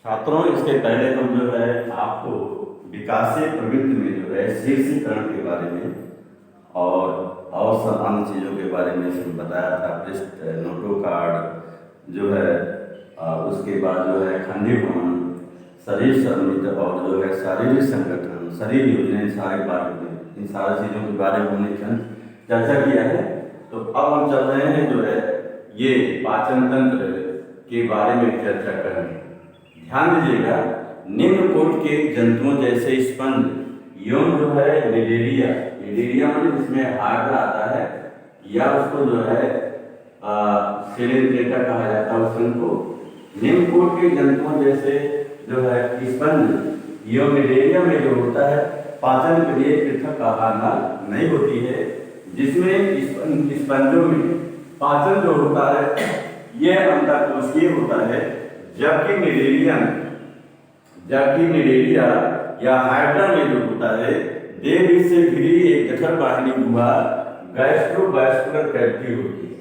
छात्रों, इसके पहले हम जो है आपको विकासीय प्रवृत्ति में जो है शीर्षीकरण के बारे में और सब अन्य चीज़ों के बारे में इसमें बताया था। पृष्ठ नोटों कार्ड जो है उसके बाद जो है खंडीभवन, शरीर सम्मित और जो है शारीरिक संगठन, शरीर योजना, इन सारी चीज़ों के बारे में हमने चर्चा किया है। तो अब हम चल रहे हैं जो है ये पाचन तंत्र के बारे में चर्चा करेंगे। ध्यान दीजिएगा, निम्न कोट के जंतुओं जैसे स्पंज एवं जो है निडेरिया मतलब जिसमें हार्ड आता है या उसको जो है सेलेंट्रेटा कहा जाता है, उसको निम्न कोट के जंतुओं जैसे जो है स्पंज एवं निडेरिया में जो होता है पाचन के लिए पृथक आहार नाल नहीं होती है, जिसमें स्पंजों में पाचन जो होता है यह अंतःकोशीय होता है, जबकि निडेरिया या हाइड्रा में जो होता है देह से घिरी एक जठर वाहिनी गुहा गैस्ट्रोवैस्कुलर कैविटी होती है।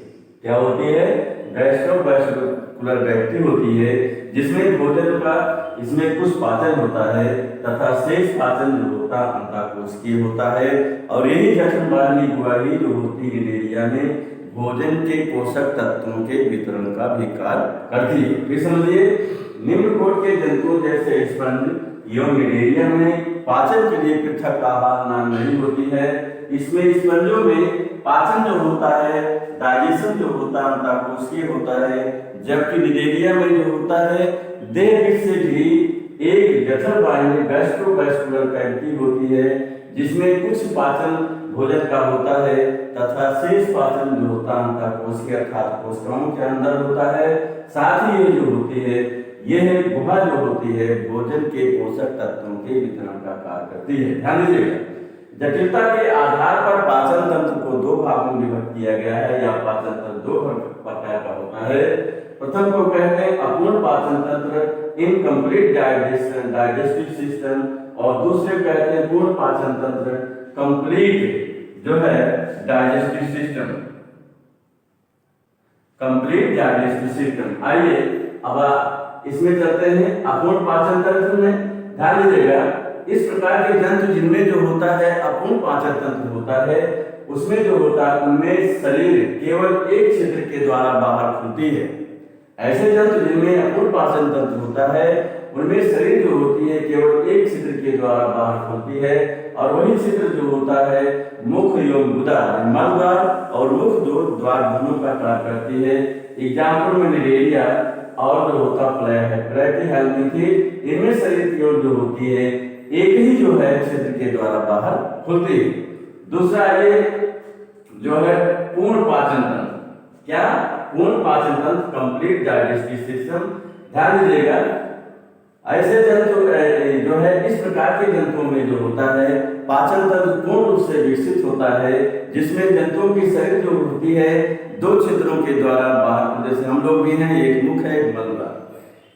क्या होती है? गैस्ट्रोवैस्कुलर कैविटी होती है, जिसमें भोजन का इसमें कुछ पाचन होता है तथा शेष पाचन जो होता है अंतःकोशीय होता है। और यही जठर वाहिनी गुहा ही जो होती है निडेरिया में भोजन के पोषक तत्वों के वितरण का भी कार्य करती है। फिर समझिए, निम्न कोट के जंतुओं जैसे स्पंज एवं निडेरिया में पाचन के लिए पृथक आहार नाम नहीं होती है। इसमें स्पंजों में पाचन जो होता है, डाइजेशन जो होता है अंतःकोशीय होता है, जबकि निडेरिया में जो होता है देह से भी एक जठर वाहिनी गैस्ट्रोवैस्कुलर कैविटी होती है, जिसमें कुछ पाचन भोजन का होता है तथा शेष पाचन जो होता है अंतःकोशीय अर्थात कोशिकाओं के अंदर होता है। साथ ही ये जो होती है यह गुहा जो होती है भोजन के पोषक तत्वों के वितरण का कार्य करती है। ध्यान दीजिएगा, जटिलता के आधार पर पाचन तंत्र को दो भागों में विभक्त किया गया है या पाचन तंत्र दो प्रकार का होता है। प्रथम को कहते हैं अपूर्ण पाचन तंत्र, इनकम्प्लीट डाइजेस्टिव सिस्टम, और दूसरे कहते हैं पूर्ण पाचन तंत्र, कंप्लीट जो है digestive system, complete digestive system. आइए अब इसमें चलते हैं अपूर्ण पाचन तंत्र में। ध्यान दीजिएगा, इस प्रकार के जंतु जिनमें जो होता है अपूर्ण पाचन तंत्र होता है, उसमें जो होता है उनमें शरीर केवल एक छिद्र के द्वारा बाहर खुलती है। ऐसे जंतु जिनमें अपूर्ण पाचन तंत्र होता है उनमें शरीर जो होती है केवल एक छिद्र के द्वारा बाहर खुलती है, और वही छिद्र जो होता है मुख एवं गुदा मलद्वार और मुख द्वार दोनों का कार्य करती है। एग्जाम्पल में निडेरिया और जो होता प्लेटिहेल्मिन्थी, इनमें शरीर की ओर जो होती है एक ही जो है छिद्र के द्वारा बाहर खुलती है। दूसरा ये जो है पूर्ण पाचन तंत्र। क्या? पूर्ण पाचन तंत्र, कंप्लीट डाइजेस्टिव सिस्टम। ध्यान दीजिएगा, ऐसे जंतु जो है इस प्रकार के जंतुओं में जो होता है पाचन तंत्र पूर्ण रूप से विकसित होता है, जिसमें जंतुओं की शरीर जो होती है दो छिद्रों के द्वारा बाहर, जैसे हम लोग भी हैं, एक मुख है एक मलद्वार,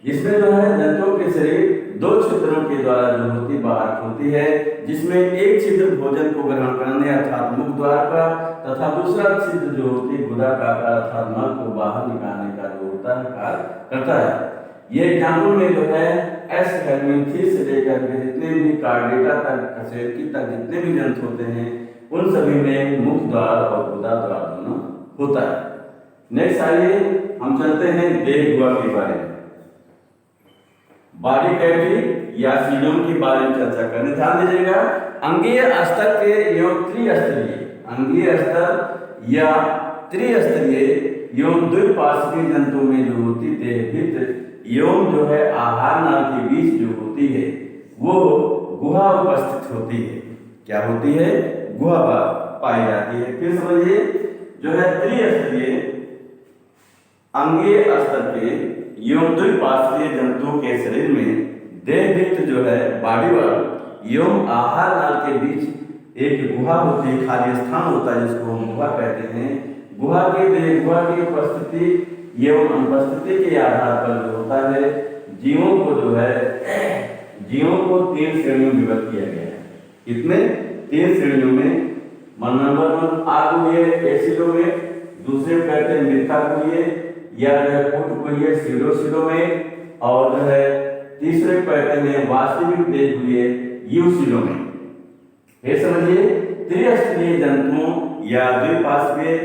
जिसमें जो है जंतुओं के शरीर दो छिद्रों के द्वारा जो होती बाहर खुलती है, जिसमें एक छिद्र भोजन को ग्रहण करने अर्थात मुख द्वार का तथा दूसरा छिद्र जो होती गुदा का अर्थात मल को बाहर निकालने का जो होता है कार्य करता है। ये एग्जाम्पल में जो है एस हेल्मिन्थी से लेकर के जितने भी कार्डेटा तक, कशेरुकी तक जितने भी जंतु होते हैं उन सभी में मुख द्वार और गुदा द्वार दोनों होता है। नेक्स्ट आइए हम चलते हैं देह गुहा के बारे में, बॉडी कैविटी या सीलोम के बारे में चर्चा करने। ध्यान दीजिएगा, अंगीय स्तर के एवं त्रिस्तरीय, अंगीय स्तर या त्रिस्तरीय एवं द्विपार्श्वीय जंतुओं में जो होती देह भित्र एवं जो है आहार नाल के बीच जो होती है वो गुहा उपस्थित होती है। क्या होती है? गुहा पाई जाती है। फिर समझिए, जो है त्रिस्तरीय अंगीय स्तर के एवं द्विपार्श्वीय जंतुओं के शरीर में देह भित्र जो है बॉडी वॉल एवं आहार नाल के बीच एक गुहा होती है, खाली स्थान होता है जिसको हम गुहा कहते हैं। गुहा की उपस्थिति एवं अनुपस्थिति के आधार पर जो होता है जीवों को जो है तीन श्रेणियों में विभक्त किया गया है। कितने? 3 श्रेणियों में। नंबर 1 आगुए एसिडो में, दूसरे कहते हैं मिथागुए या जो है पुटगुए सीडो में, और जो है तीसरे कहते हैं वास्तविक देह हुए यूसिलों में। फिर समझिए, त्रिस्तरीय जंतुओं या द्विपार्श्वीय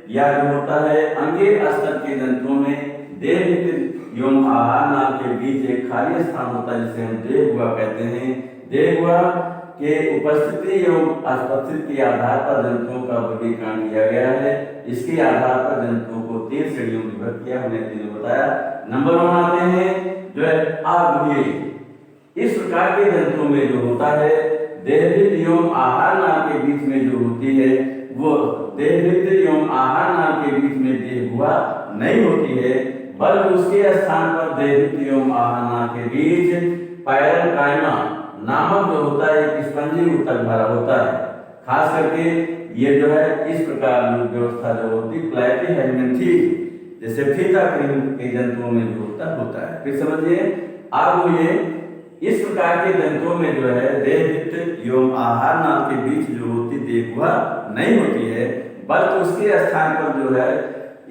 या जो होता है अंगीय स्तर के जंतुओं में देहभित्त एवं आहार नाल के बीच एक खाली स्थान होता है जिसे हम देह गुहा कहते हैं। देह गुहा के उपस्थिति एवं अनुपस्थिति के आधार पर जंतुओं का वर्गीकरण किया गया है। इसके आधार पर जंतुओं को 3 श्रेणियों में विभक्त किया, हमने तीनों बताया। नंबर 1 आते हैं जो है आगुहे। इस प्रकार के जंतुओं में जो होता है देहभित्त एवं आहार नाल के बीच में जो होती है वो देहभित्त एवं आहार नाल के बीच में देह गुहा नहीं होती है, बल्कि उसके स्थान पर देहभित्त एवं आहार नाल के बीच पैरेन्काइमा नामक जो होता है एक स्पंजी ऊतक भरा होता है। खास करके ये जो है इस प्रकार व्यवस्था जो होती है प्लैटीहेलमिन्थी जैसे फीता क्रीम के जंतुओं में जो होता है। फिर समझिए, अब ये इस प्रकार के जंतुओं में जो है देहभित्त एवं आहार नाल के बीच जो होती देह गुहा नहीं होती है, बल्कि उसके स्थान पर जो है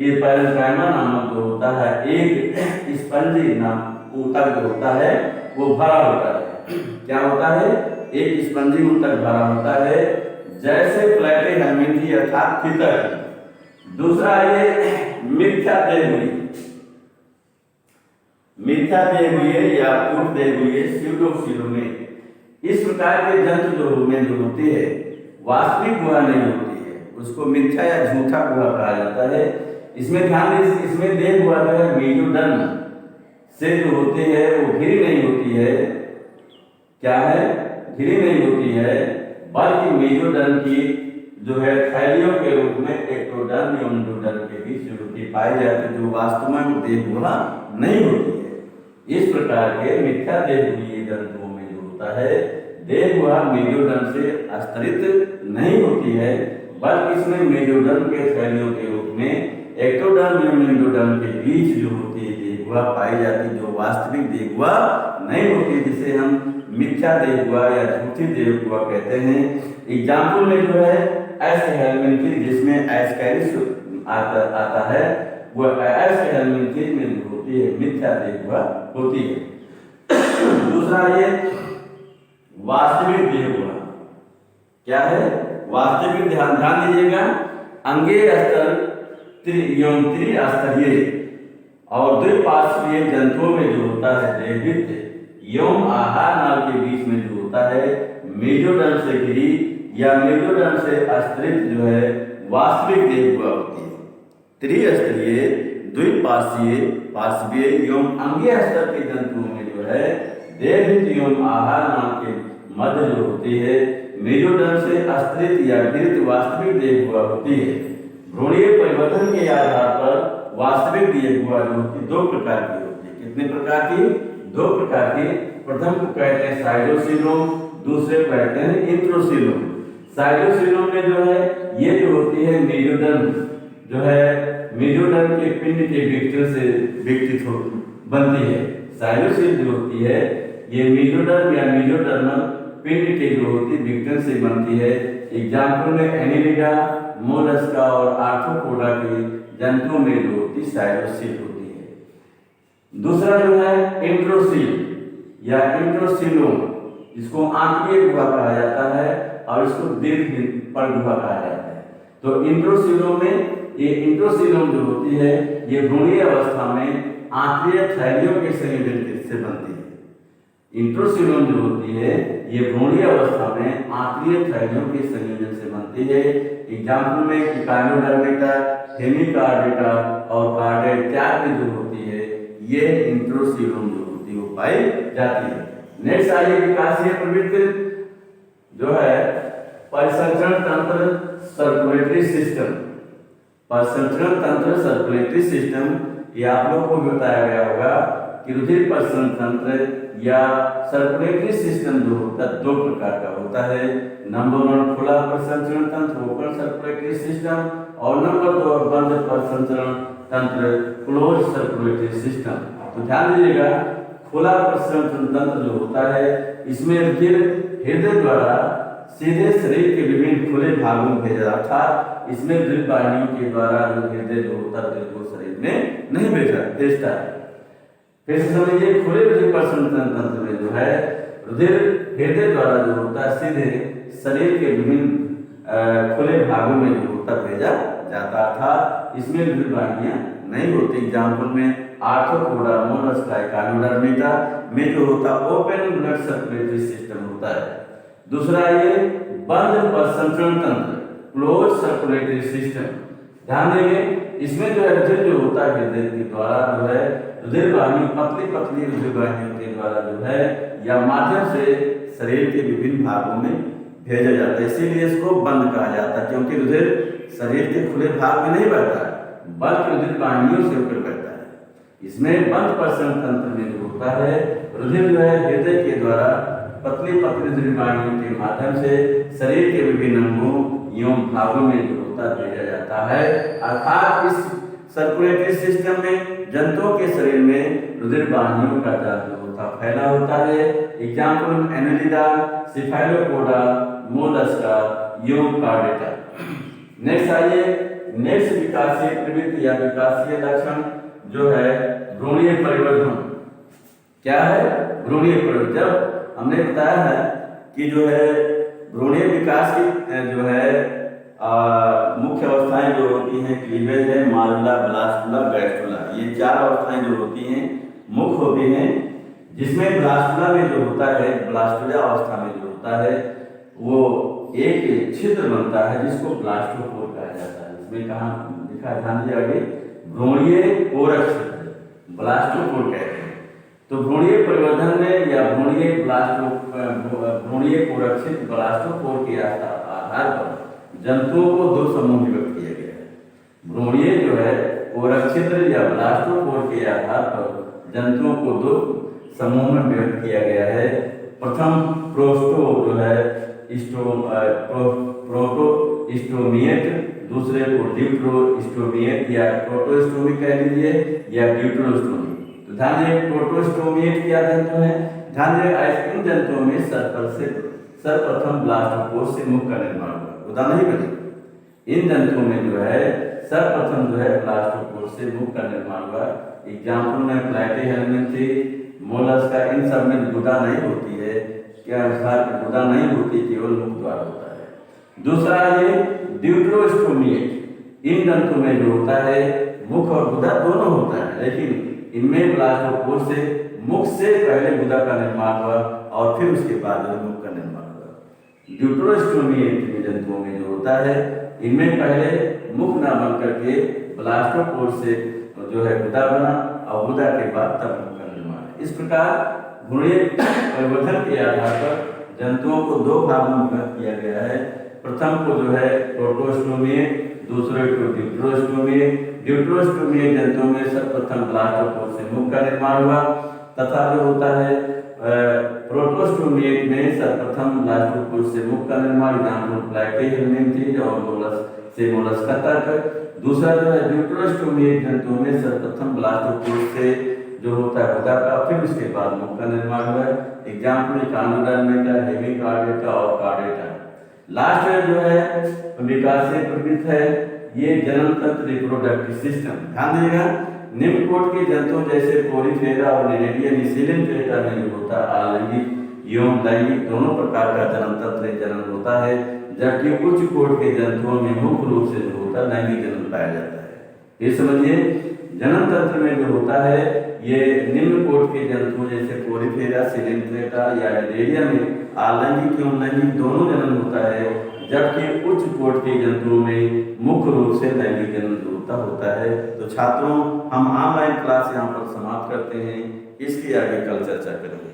ये पैरेन्काइमा नामक जो होता है एक स्पंजी नाम ऊतक जो होता है वो भरा होता है। क्या होता है? एक स्पंजी ऊतक भरा होता है जैसे प्लैटीहेलमिन्थी अर्थात फीता। दूसरा ये मिथ्या देह हुई, मिथ्या देह हुई या फूट देह हुई स्यूडोसिलों में। इस प्रकार के जंतु जो होती है वास्तविक गुहा नहीं होती है, उसको मिथ्या या झूठा गुहा कहा जाता है। इसमें ध्यान दीजिए, इसमें देह गुहा जो है मेजोडर्म से जो होती है वो घिरी नहीं होती है। क्या है? घिरी नहीं होती है, बल्कि मेजोडर्म की जो है थैलियों के रूप में एक्टोडर्म एवं एंडोडर्म के बीच जो होती पाई जाती है, जो वास्तव में देह गुहा नहीं होती है। इस प्रकार के मिथ्या देह हुई जंतुओं में जो होता है देह गुहा मेजोडर्म से स्तरित नहीं होती है, बल्कि इसमें मेजोडर्म के थैलियों के रूप में एक्टोडर्म एवं एंडोडर्म के बीच जो होती है देह गुहा पाई जाती है, जो वास्तविक देह गुहा नहीं होती, जिसे हम मिथ्या देह गुहा या झूठी देह गुहा कहते हैं। एग्जाम्पल में जो है एस्हेलमिन्थी जिसमें एस्कैरिस आता है, वो एस्हेलमिन्थी में जो होती है मिथ्या देह गुहा होती है। दूसरा ये वास्तविक देह गुहा क्या है? वास्तविक ध्यान दीजिएगा, अंगीय स्तर त्रिस्तरीय और द्विपार्श्वीय जंतुओं में जो होता है देहभित्त एवं आहार नाल के बीच में जो होता है मेजोडर्म से घिरी या मेजोडर्म से स्तरित जो है वास्तविक देह गुहा होती है। त्रिस्तरीय, द्विपार्श्वीय एवं अंगीय स्तर के जंतुओं में जो है देहभित्त एवं आहार नाल के मध्य जो होती है मेजोडर्म से स्तरित या घिरित वास्तविक देह गुहा होती है। भ्रूणीय परिवर्तन के आधार पर वास्तविक देह गुहा जो होती 2 प्रकार की होती है। कितने प्रकार की? 2 प्रकार की। प्रथम को कहते हैं साइटोसिलोम, दूसरे को कहते हैं इंट्रोसिलोम। साइटोसिलोम में जो है ये जो होती है मेजोडर्म जो है मेजोडर्म के पिंड के विघटन से विकसित बनती है। साइटोसिल जो होती है ये मेजोडर्म या मेजोडर्मल पिंड के जो होती विघटन से बनती है। एग्जाम्पल में एनिलिडा, मोलस्का और आर्थ्रोपोडा के जंतुओं में जो होती साइटोसिल होती है। दूसरा जो है इंट्रोसिल या इंट्रोसिलोम, इसको आंतरिक गुहा कहा जाता है और इसको दीर्घ पर गुहा कहा जाता है। तो इंट्रोसिलोम में ये इंट्रोसिलोम जो होती है ये भ्रूणीय अवस्था में आंतरिक थैलियों के संयोजन से बनती है। इंट्रोसिलोम जो होती है ये भ्रूणीय अवस्था में आंतरिक थैलियों के संयोजन से बनती है। एग्जाम्पल में इकाइनोडर्मेटा, हेमिकार्डेटा और कार्डा इत्यादि जो होती है ये इंट्रोसिलोम जो होती है वो पाई जाती है। नेक्स्ट आइए विकासीय प्रवृत्ति जो है परिसंचरण तंत्र सर्कुलेटरी सिस्टम। परिसंचरण तंत्र सर्कुलेटरी सिस्टम ये आप लोग को बताया गया होगा कि रुधिर परिसंचरण तंत्र या सर्कुलेटरी सिस्टम जो होता है 2 प्रकार का होता है। नंबर 1 खुला परिसंचरण तंत्र ओपन सर्कुलेटरी सिस्टम और नंबर 2 बंद परिसंचरण तंत्र क्लोज सर्कुलेटरी सिस्टम। तो ध्यान दीजिएगा, खुला परिसंचरण तंत्र जो होता है इसमें रुधिर हृदय द्वारा सीधे शरीर के विभिन्न खुले भागों में भेजा जाता है। इसमें हृदय वाहिनियों के द्वारा हृदय जो होता है दिल को शरीर में नहीं भेजता है। फिर से समझिए, खुले रुधिर प्रसंचरण तंत्र में जो है रुधिर हृदय द्वारा जो होता है सीधे शरीर के विभिन्न खुले भागों में जो होता भेजा जाता था। इसमें रुधिर वाहिनियां नहीं होती। एग्जाम्पल में आर्थ्रोपोडा, मोलस्का, एकाइनोडर्मिटा में जो होता ओपन ब्लड सर्कुलेटरी सिस्टम होता है। दूसरा ये बंद प्रसंचरण तंत्र, क्लोज सर्कुलेटरी सिस्टम। ध्यान देंगे, इसमें जो है रुधिर जो होता है हृदय के द्वारा जो है रुधिर वाहिनी पतली पतली रुधिर वाहिनियों के द्वारा जो है या माध्यम से शरीर के विभिन्न भागों में भेजा जाता है। इसीलिए इसको बंद कहा जाता है, क्योंकि रुधिर शरीर के खुले भाग में नहीं बहता है, बल्कि रुधिर वाहिनियों से होकर बहता है। इसमें बंद प्रसंचरण तंत्र में जो होता है रुधिर जो है हृदय के द्वारा पतली पतली रुधिर वाहिनियों के माध्यम से शरीर के विभिन्न अंगों एवं भागों में जो होता भेजा जाता है। अर्थात इस सर्कुलेटरी सिस्टम में जंतुओं के शरीर में रुधिर वाहिनियों का जाल जो होता फैला होता है। Example Annelida, Cephalopoda, Mollusca, Euchordata. Next आइए, नेक्स्ट विकासीय प्रवृत्ति या विकासीय लक्षण जो है भ्रूणीय परिवर्धन। क्या है भ्रूणीय परिवर्धन? जब हमने बताया है कि जो है भ्रूणीय विकास की जो है मुख्य अवस्थाएं जो होती हैं क्लीवेज है, मारुला, ब्लास्टुला, गैस्ट्रुला। ये चार अवस्थाएं जो होती हैं मुख्य होती हैं, जिसमें ब्लास्टुला में जो होता है, ब्लास्टुला अवस्था में जो होता है वो एक छिद्र बनता है जिसको ब्लास्टोपोर कहा जाता है। इसमें कहाँ लिखा है, ध्यान दिया आगे, भ्रूणीय पोरक छिद्र ब्लास्टोपोर कहते हैं। तो भ्रूणीय परिवर्धन में या भ्रूणीय पोरक छिद्र ब्लास्टोपोर के आधार पर जंतुओं को दो समूह में विभक्त किया गया है। भ्रूणीय जो है पोरक छिद्र या ब्लास्टोपोर के आधार पर जंतुओं को दो समूह में विभक्त किया गया है। प्रथम प्रोस्टो जो है प्रोटोस्टोमिएट, दूसरे को ड्यूट्रोस्टोमिएट या प्रोटोस्टोमी कह लीजिए या ड्यूट्रोस्टोमी। तो ध्यान दें, प्रोटोस्टोमिएट क्या जंतु है? ध्यान दें, आइसक्रीम जंतुओं में सर्वप्रथम ब्लास्टोपोर से मुख का निर्माण हुआ, गुदा नहीं बनी। इन जंतुओं में जो है सर्वप्रथम जो है ब्लास्टोपोर से मुख का निर्माण हुआ। एग्जाम्पल में प्लैटीहेल्मिन्थी, मोलस्का, इन सब में गुदा नहीं होती है। क्या गुदा नहीं होती, केवल मुख द्वार होता है। दूसरा ये ड्यूट्रोस्टोमिएट, इन जंतु में जो होता है मुख और गुदा दोनों होता है, लेकिन इनमें ब्लास्टोपोर से मुख से पहले गुदा का निर्माण हुआ और फिर उसके बाद मुख का निर्माण हुआ। ड्यूट्रोस्टोमिएट जंतुओं में जो होता है इनमें पहले मुख न बन करके ब्लास्टोपोर से जो है गुदा बना और गुदा के बाद तब मुख का निर्माण। इस प्रकार भ्रूणीय परिवर्धन के आधार पर जंतुओं को दो भागों में विभक्त किया गया है। प्रथम को जो है प्रोटोस्टोमिएट, दूसरे को ड्यूट्रोस्टोमिएट। ड्यूट्रोस्टोमिएट जंतुओं में सर्वप्रथम ब्लास्टोपोर से मुख का निर्माण हुआ तथा जो होता है प्रोटोस्टोमिएट में सर्वप्रथम ब्लास्टोपोर से मुख का निर्माण, एग्जाम्पल प्लैटीहेल्मिन्थी और मोलस्का तक। दूसरा जो है ड्यूट्रोस्टोमिएट जंतुओं में सर्वप्रथम ब्लास्टोपोर से जो होता है गुदा का, फिर उसके बाद मुख का निर्माण हुआ। एग्जाम्पल एकाइनोडर्मिटा, हेमिकार्डेटा और कार्डेटा। लास्ट जो है विकासीय प्रवृत्ति है ये जनन तंत्र, रिप्रोडक्टिव सिस्टम। ध्यान देगा, निम्न कोट के जंतुओं जैसे पोरीफेरा और निनेरिया निसिलेंट्रेटा में जो होता है आलैंगिक एवं लैंगिक दोनों प्रकार का जनन तंत्र जनन होता है, जबकि उच्च कोट के जंतुओं में मुख्य रूप से जो होता है लैंगिक जनन पाया जाता है। ये समझिए, जनन तंत्र में जो होता है ये निम्न कोट के जंतुओं जैसे पोरीफेरा, सिलेंट्रेटा या निनेरिया में आलैंगिक एवं लैंगिक दोनों जनन होता है, जबकि उच्च कोट के जंतुओं में मुख्य रूप से लैंगिक जनन होता है। तो छात्रों, हम ऑनलाइन क्लास यहाँ पर समाप्त करते हैं, इसकी आगे कल चर्चा करेंगे।